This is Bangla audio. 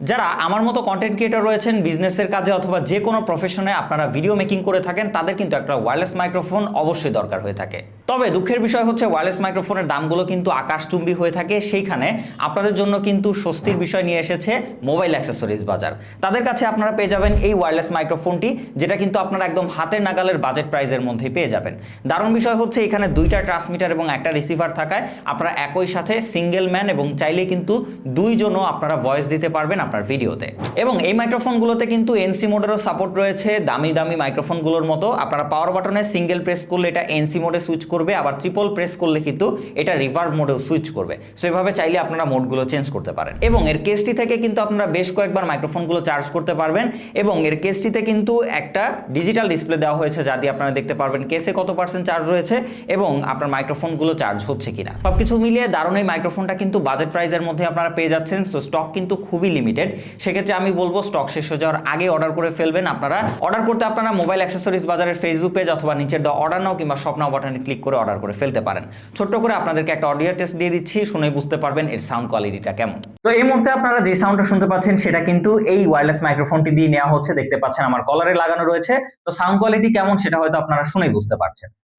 যারা আমার মতো কন্টেন্ট ক্রিয়েটর রয়েছেন বিজনেসের কাজে অথবা যে কোনো প্রফেশনে আপনারা ভিডিও মেকিং করে থাকেন, তাদের কিন্তু একটা ওয়্যারলেস মাইক্রোফোন অবশ্যই দরকার হয়ে থাকে। তবে দুঃখের বিষয় হচ্ছে ওয়্যারলেস মাইক্রোফোনের দামগুলো কিন্তু আকাশচুম্বী হয়ে থাকে। সেইখানে আপনাদের জন্য কিন্তু স্বস্তির বিষয় নিয়ে এসেছে মোবাইল অ্যাক্সেসরিজ বাজার। তাদের কাছে আপনারা পেয়ে যাবেন এই ওয়্যারলেস মাইক্রোফোনটি, যেটা কিন্তু আপনারা একদম হাতের নাগালের বাজেট প্রাইসের মধ্যেই পেয়ে যাবেন। দারুণ বিষয় হচ্ছে এখানে দুইটা ট্রান্সমিটার এবং একটা রিসিভার থাকায় আপনারা একই সাথে সিঙ্গেল ম্যান এবং চাইলে কিন্তু দুইজনও আপনারা ভয়েস দিতে পারবেন আপনার ভিডিওতে। এবং এই মাইক্রোফোনগুলোতে কিন্তু এনসি মোডেরও সাপোর্ট রয়েছে। দামি দামি মাইক্রোফোনগুলোর মতো আপনারা পাওয়ার বাটনে সিঙ্গেল প্রেস করলে এটা এনসি মোডে সুইচ করবে, আবার ট্রিপল প্রেস করলে কিন্তু এটা রিভার্ব মোডেও সুইচ করবে। সো এভাবে চাইলে আপনারা মোডগুলো চেঞ্জ করতে পারেন। এবং এর কেসটি থেকে কিন্তু আপনারা বেশ কয়েকবার মাইক্রোফোনগুলো চার্জ করতে পারবেন। এবং এর কেসটিতে কিন্তু একটা ডিজিটাল ডিসপ্লে দেওয়া হয়েছে, যা দিয়ে আপনারা দেখতে পারবেন কেসে কত পার্সেন্ট চার্জ রয়েছে এবং আপনার মাইক্রোফোনগুলো চার্জ হচ্ছে কিনা। সবকিছু মিলিয়ে দারুণ এই মাইক্রোফোনটা কিন্তু বাজেট প্রাইসের মধ্যে আপনারা পেয়ে যাচ্ছেন। সো স্টক কিন্তু খুবই লিমিটেড। সেক্ষেত্রে আমি বলবো স্টক শেষ হয়ে যাওয়ার আগে অর্ডার করে ফেলবেন। আপনারা অর্ডার করতে আপনারা মোবাইল অ্যাক্সেসরিজ বাজারের ফেসবুক পেজ অথবা নিচের দেওয়া অর্ডার নাও কিংবা শপ নাও বাটনে ক্লিক করে অর্ডার করে ফেলতে পারেন। ছোট্ট করে আপনাদেরকে একটা অডিও টেস্ট দিয়ে দিচ্ছি, শুনেই বুঝতে পারবেন এর সাউন্ড কোয়ালিটিটা কেমন। তো এই মুহূর্তে আপনারা যে সাউন্ডটা শুনতে পাচ্ছেন সেটা কিন্তু এই ওয়্যারলেস মাইক্রোফোনটি দিয়ে নেওয়া হচ্ছে। দেখতে পাচ্ছেন আমার কলারে লাগানো রয়েছে। তো সাউন্ড কোয়ালিটি কেমন সেটা হয়তো আপনারা শুনেই বুঝতে পারছেন।